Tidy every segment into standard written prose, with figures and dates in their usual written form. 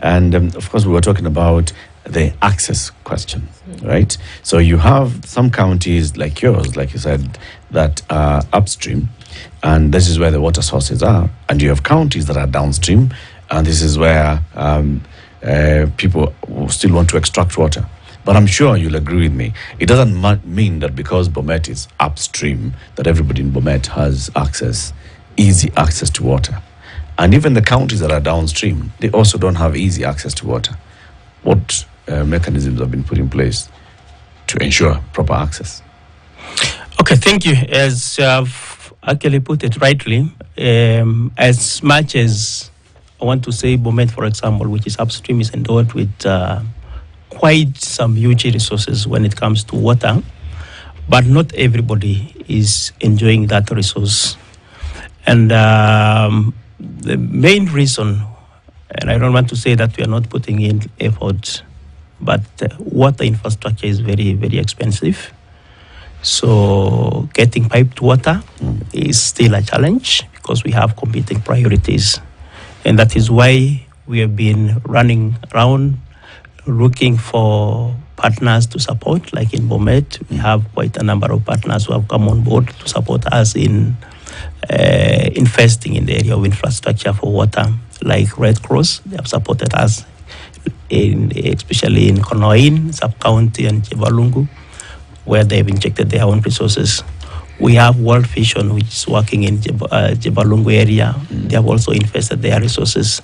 And of course, we were talking about the access question, right? So you have some counties like yours, like you said, that are upstream, and this is where the water sources are. And you have counties that are downstream, and this is where people still want to extract water. But I'm sure you'll agree with me. It doesn't mean that because Bomet is upstream, that everybody in Bomet has easy access to water. And even the counties that are downstream, they also don't have easy access to water. What mechanisms have been put in place to ensure proper access? Okay, thank you. As I've actually put it rightly, as much as I want to say Bomet, for example, which is upstream, is endowed with quite some huge resources when it comes to water, but not everybody is enjoying that resource. And the main reason, and I don't want to say that we are not putting in effort, but water infrastructure is very, very expensive. So getting piped water is still a challenge because we have competing priorities. And that is why we have been running around looking for partners to support. Like in Bomet, we have quite a number of partners who have come on board to support us in investing in the area of infrastructure for water, like Red Cross. They have supported us, especially in Konoin, Sub-County, and Jebalungu, where they've injected their own resources. We have World Vision, which is working in Jebalungu area. They have also invested their resources.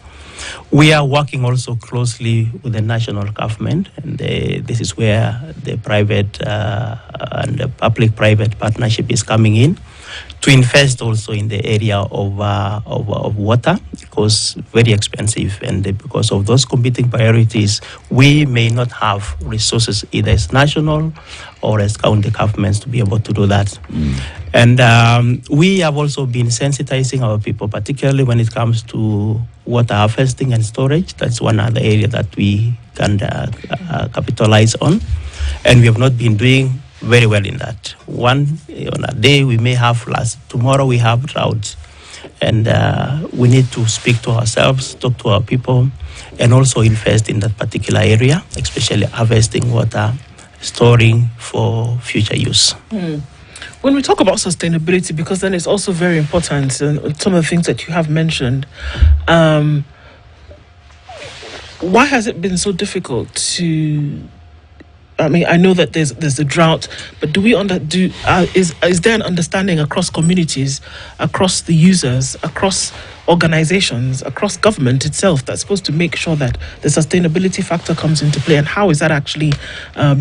We are working also closely with the national government, and this is where the private and the public-private partnership is coming in to invest also in the area of water, because very expensive, and because of those competing priorities, we may not have resources either as national or as county governments to be able to do that. And we have also been sensitizing our people, particularly when it comes to water harvesting and storage. That's one other area that we can capitalize on, and we have not been doing very well in that. On a day we may have tomorrow we have drought, and we need to speak to ourselves, talk to our people, and also invest in that particular area, especially harvesting water, storing for future use. When we talk about sustainability, because then it's also very important, and some of the things that you have mentioned, why has it been so difficult to? I mean, I know that there's a drought, but is there an understanding across communities, across the users, across organizations, across government itself that's supposed to make sure that the sustainability factor comes into play, and how is that actually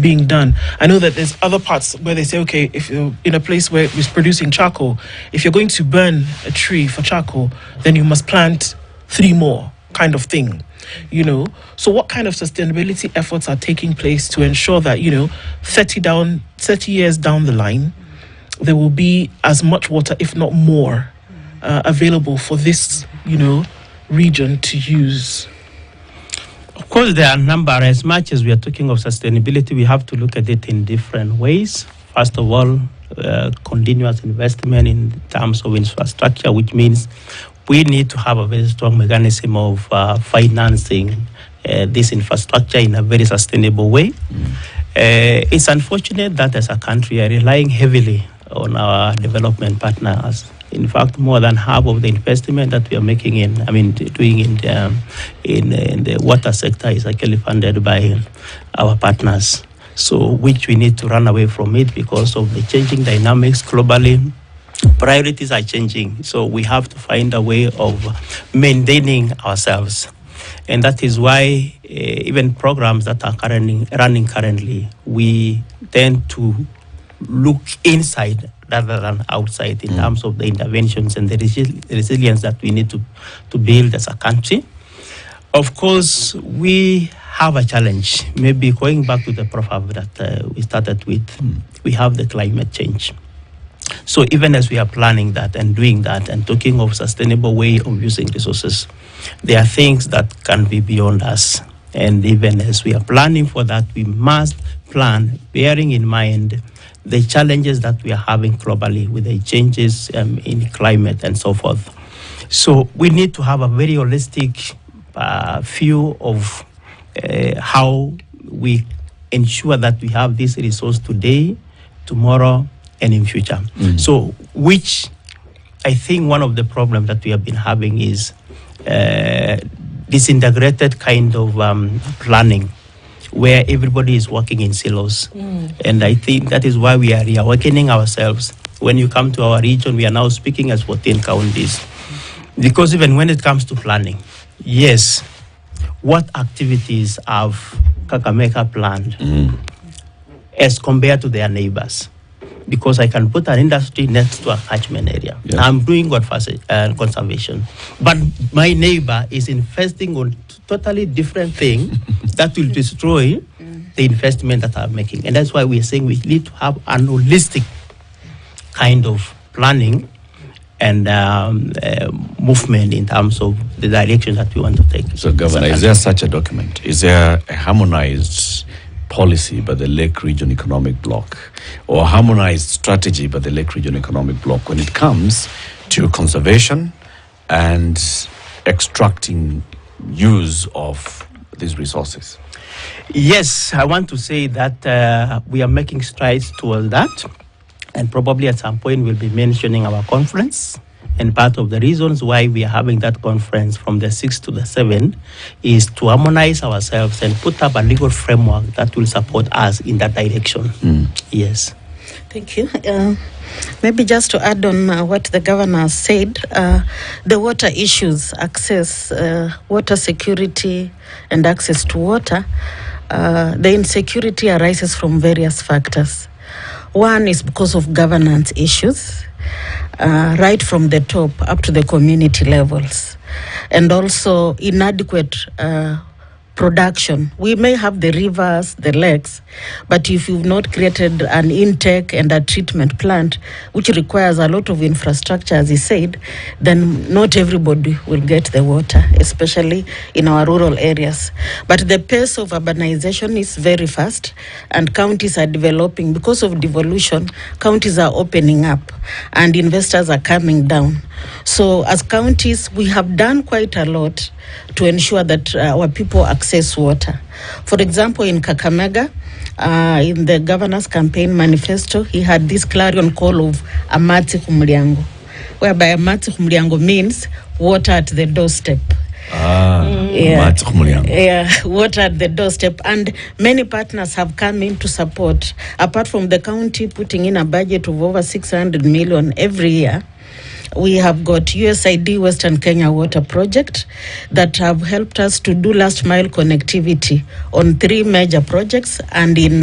being done? I know that there's other parts where they say, okay, if you're in a place where it's producing charcoal, if you're going to burn a tree for charcoal, then you must plant 3 more, kind of thing. So what kind of sustainability efforts are taking place to ensure that 30 years down the line there will be as much water, if not more, available for this region to use? Of course, there are a number. As much as we are talking of sustainability, we have to look at it in different ways. First of all, continuous investment in terms of infrastructure, which means we need to have a very strong mechanism of financing this infrastructure in a very sustainable way. It's unfortunate that as a country we are relying heavily on our development partners. In fact, more than half of the investment that we are making doing in the water sector is actually funded by our partners. So, which we need to run away from it because of the changing dynamics globally. Priorities are changing, so we have to find a way of maintaining ourselves. And that is why even programs that are running currently, we tend to look inside rather than outside in terms of the interventions and the resilience that we need to build as a country. Of course, we have a challenge. Maybe going back to the proverb that we started with, we have the climate change. So even as we are planning that and doing that and talking of sustainable way of using resources, there are things that can be beyond us. And even as we are planning for that, we must plan bearing in mind the challenges that we are having globally with the changes in climate and so forth. So we need to have a very holistic a few of how we ensure that we have this resource today, tomorrow, and in future. So, which I think one of the problems that we have been having is this integrated kind of planning where everybody is working in silos. And I think that is why we are reawakening ourselves. When you come to our region, we are now speaking as 14 counties. Because even when it comes to planning, yes, what activities have Kakamega planned as compared to their neighbors? Because I can put an industry next to a catchment area. Yeah. I'm doing conservation. But my neighbor is investing on totally different thing that will destroy the investment that I'm making. And that's why we're saying we need to have an holistic kind of planning and movement in terms of the direction that we want to take. So, Governor, is there such a document? Is there a harmonized policy by the Lake Region Economic Bloc or harmonized strategy by the Lake Region Economic Bloc when it comes to conservation and extracting use of these resources? Yes, I want to say that we are making strides towards that. And probably at some point we'll be mentioning our conference. And part of the reasons why we are having that conference from the 6th to the 7th is to harmonize ourselves and put up a legal framework that will support us in that direction. Yes. Thank you. Maybe just to add on what the governor said, the water issues, access, water security and access to water, the insecurity arises from various factors. One is because of governance issues, right from the top up to the community levels, and also inadequate production. We may have the rivers, the lakes, but if you've not created an intake and a treatment plant, which requires a lot of infrastructure, as he said, then not everybody will get the water, especially in our rural areas. But the pace of urbanization is very fast, and counties are developing. Because of devolution, counties are opening up, and investors are coming down. So as counties, we have done quite a lot to ensure that our people access water. For example, in Kakamega, in the governor's campaign manifesto, he had this clarion call of Amati Kumliango, whereby Amati Kumliango means water at the doorstep. Water at the doorstep. And many partners have come in to support. Apart from the county putting in a budget of over 600 million every year, we have got USAID Western Kenya Water Project that have helped us to do last mile connectivity on 3 major projects, and in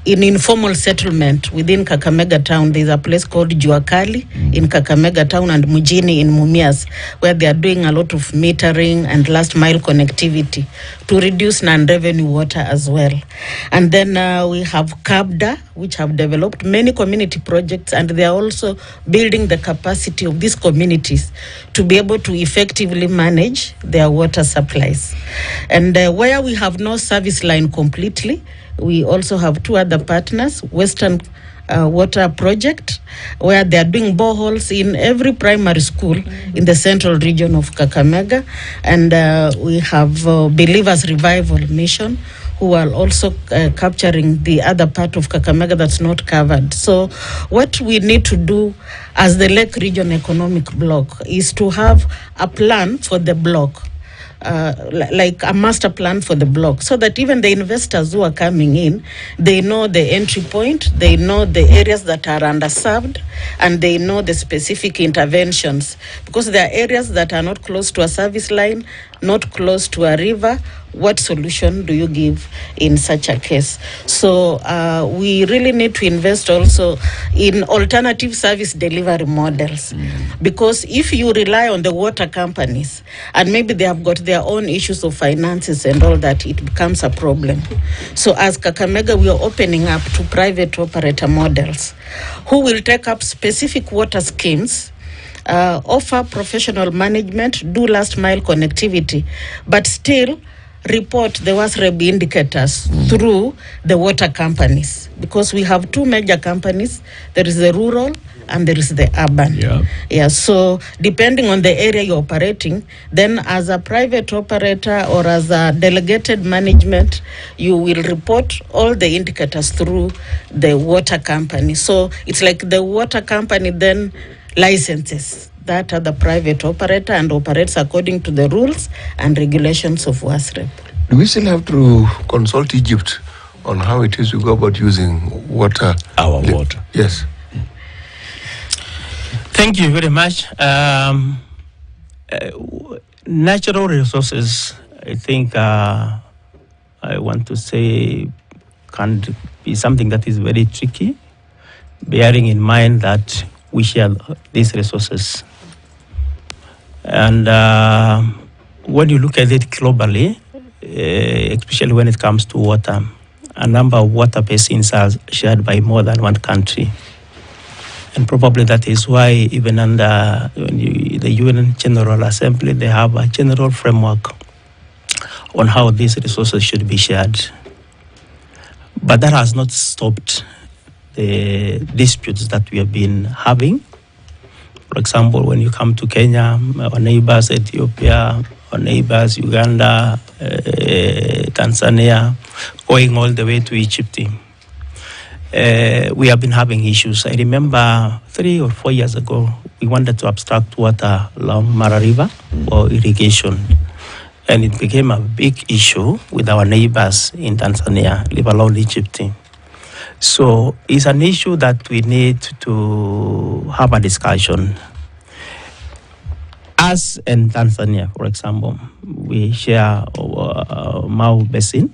informal settlement within Kakamega town, there's a place called Juakali in Kakamega town and Mujini in Mumias, where they are doing a lot of metering and last mile connectivity to reduce non-revenue water as well. And then we have KABDA, which have developed many community projects, and they are also building the capacity of these communities to be able to effectively manage their water supplies. And where we have no service line completely, we also have 2 other partners, Western Water Project, where they are doing boreholes in every primary school in the central region of Kakamega. And we have Believers Revival Mission, who are also capturing the other part of Kakamega that's not covered. So what we need to do as the Lake Region Economic Bloc is to have a plan for the bloc. Like a master plan for the block, so that even the investors who are coming in, they know the entry point, they know the areas that are underserved, and they know the specific interventions. Because there are areas that are not close to a service line, not close to a river. What solution do you give in such a case? So we really need to invest also in alternative service delivery models. Because if you rely on the water companies, and maybe they have got their own issues of finances and all that, it becomes a problem. So as Kakamega, we are opening up to private operator models who will take up specific water schemes, offer professional management, do last mile connectivity, but still report the WASREB indicators through the water companies, because we have 2 major companies. There is the rural and there is the urban. Yeah. So depending on the area you're operating, then as a private operator or as a delegated management, you will report all the indicators through the water company. So it's like the water company then licenses that other private operator and operates according to the rules and regulations of WASREP. Do we still have to consult Egypt on how it is we go about using water? Our water. Yes. Thank you very much. Natural resources, I think, I want to say, can be something that is very tricky, bearing in mind that we share these resources. And when you look at it globally, especially when it comes to water, a number of water basins are shared by more than one country. And probably that is why even under the UN General Assembly, they have a general framework on how these resources should be shared. But that has not stopped the disputes that we have been having. For example, when you come to Kenya, our neighbors, Ethiopia, our neighbors, Uganda, Tanzania, going all the way to Egypt. We have been having issues. I remember 3 or 4 years ago, we wanted to abstract water along Mara River for irrigation. And it became a big issue with our neighbors in Tanzania, leave alone Egypt. So it's an issue that we need to have a discussion. Us and Tanzania, for example, we share our Mau Basin,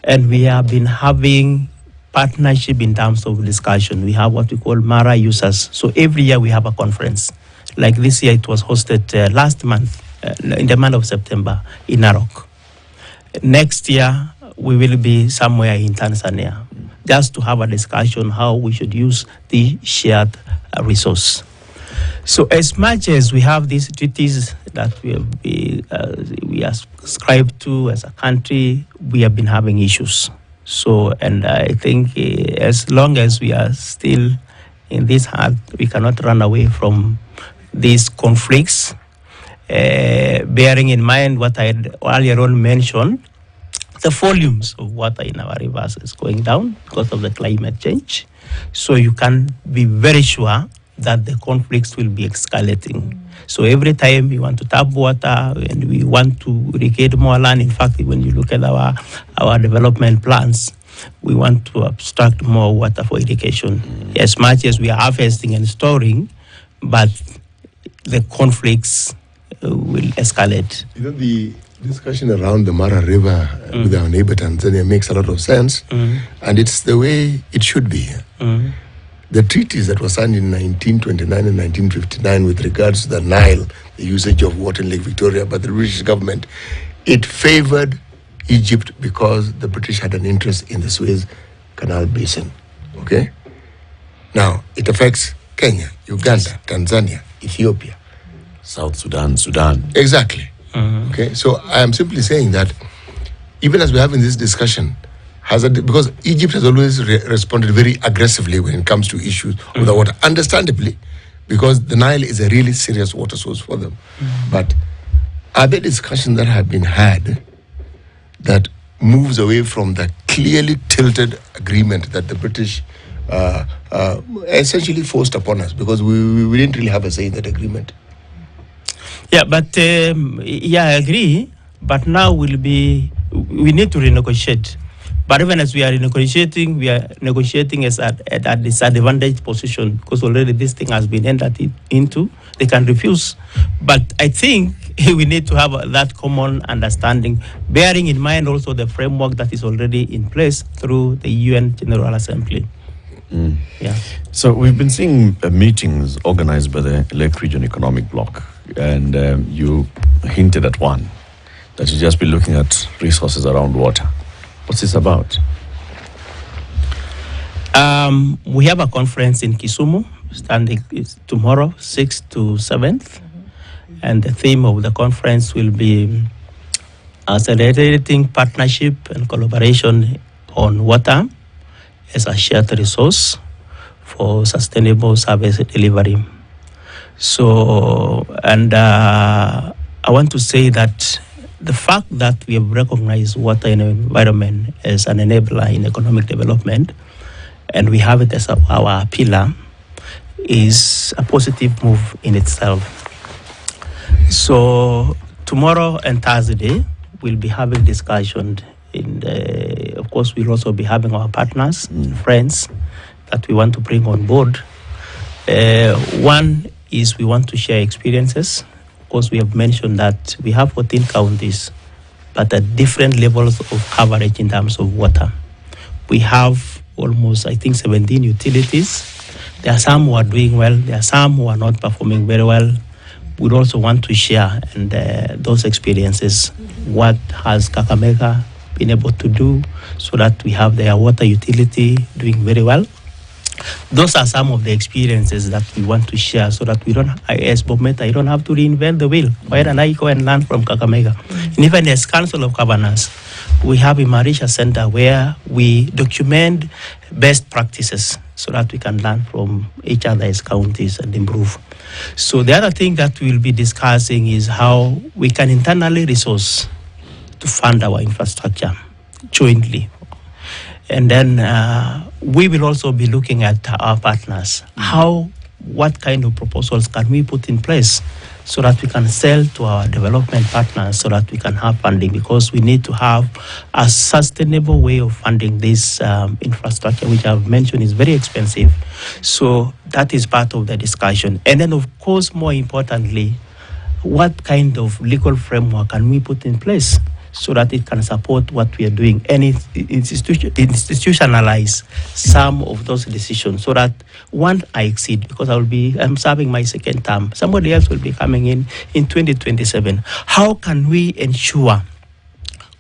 and we have been having partnership in terms of discussion. We have what we call Mara users. So every year we have a conference. Like this year, it was hosted last month, in the month of September, in Narok. Next year, we will be somewhere in Tanzania, just to have a discussion how we should use the shared resource. So as much as we have these treaties that we are subscribed to as a country, we have been having issues. So, and I think as long as we are still in this heart, we cannot run away from these conflicts, bearing in mind what I had earlier on mentioned, the volumes of water in our rivers is going down because of the climate change. So you can be very sure that the conflicts will be escalating. So every time we want to tap water and we want to irrigate more land, in fact, when you look at our development plans, we want to abstract more water for irrigation. As much as we are harvesting and storing, but the conflicts will escalate. You know, the discussion around the Mara River with our neighbor Tanzania makes a lot of sense, and it's the way it should be. The treaties that were signed in 1929 and 1959 with regards to the Nile, the usage of water in Lake Victoria by the British government, it favored Egypt because the British had an interest in the Suez Canal Basin. Okay? Now, it affects Kenya, Uganda, Tanzania, Ethiopia. South Sudan. Exactly. Okay, so I am simply saying that even as we're having this discussion, because Egypt has always responded very aggressively when it comes to issues of the water, understandably, because the Nile is a really serious water source for them. But are there discussions that have been had that moves away from the clearly tilted agreement that the British essentially forced upon us, because we didn't really have a say in that agreement? Yeah, but I agree. But now we need to renegotiate. But even as we are negotiating as at a disadvantaged position, because already this thing has been entered into. They can refuse. But I think we need to have that common understanding, bearing in mind also the framework that is already in place through the UN General Assembly. Yeah. So we've been seeing meetings organized by the Lake Region Economic Bloc, and you hinted at one, that you just be looking at resources around water. What's this about? We have a conference in Kisumu, standing tomorrow, 6th to 7th. And the theme of the conference will be accelerating partnership and collaboration on water as a shared resource for sustainable service delivery. So, and I want to say that the fact that we have recognized water and environment as an enabler in economic development, and we have it as our pillar, is a positive move in itself. So tomorrow and Thursday, we'll be having discussion. Of course, we'll also be having our partners, friends that we want to bring on board. One is we want to share experiences. Of course, we have mentioned that we have 14 counties, but at different levels of coverage in terms of water. We have almost, I think, 17 utilities. There are some who are doing well. There are some who are not performing very well. We'd also want to share and those experiences. What has Kakamega been able to do so that we have their water utility doing very well? Those are some of the experiences that we want to share so that we don't, as Bometa, you don't have to reinvent the wheel. Why don't I go and learn from Kakamega? And even as Council of Governors, we have a Marisha Center where we document best practices so that we can learn from each other as counties and improve. So the other thing that we'll be discussing is how we can internally resource to fund our infrastructure jointly. And then we will also be looking at our partners. What kind of proposals can we put in place so that we can sell to our development partners so that we can have funding, because we need to have a sustainable way of funding this infrastructure, which I've mentioned is very expensive. So that is part of the discussion. And then, of course, more importantly, what kind of legal framework can we put in place so that it can support what we are doing and institutionalize some of those decisions so that one, I exceed, because I'm serving my second term. Somebody else will be coming in 2027. How can we ensure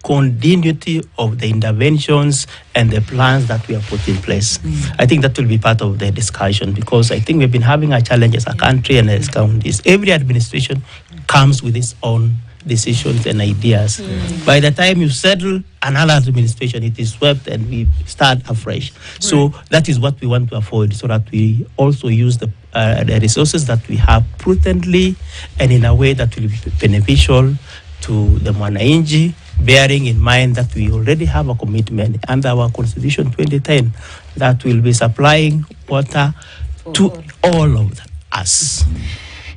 continuity of the interventions and the plans that we have put in place? I think that will be part of the discussion, because I think we've been having a challenge as a country and as counties. Every administration comes with its own decisions and ideas. By the time you settle another administration, it is swept and we start afresh. So that is what we want to avoid, so that we also use the resources that we have prudently and in a way that will be beneficial to the Mwananchi, bearing in mind that we already have a commitment under our Constitution 2010 that will be supplying water to all of us.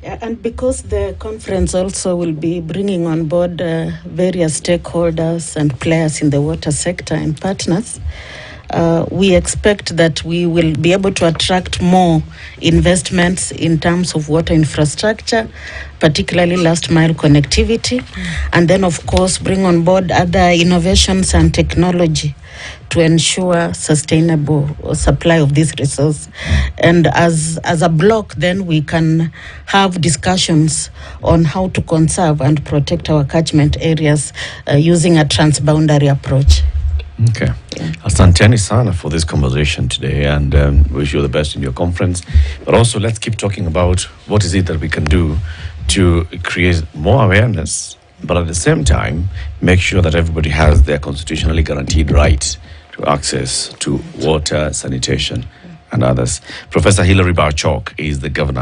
And because the conference also will be bringing on board various stakeholders and players in the water sector and partners, we expect that we will be able to attract more investments in terms of water infrastructure, particularly last mile connectivity, and then, of course, bring on board other innovations and technology to ensure sustainable supply of this resource. And as a block, then we can have discussions on how to conserve and protect our catchment areas using a transboundary approach. Okay. Asanteni sana for this conversation today, and wish you the best in your conference. But also, let's keep talking about what is it that we can do to create more awareness, but at the same time, make sure that everybody has their constitutionally guaranteed right to access to water, sanitation, and others. Professor Hilary Barchok is the governor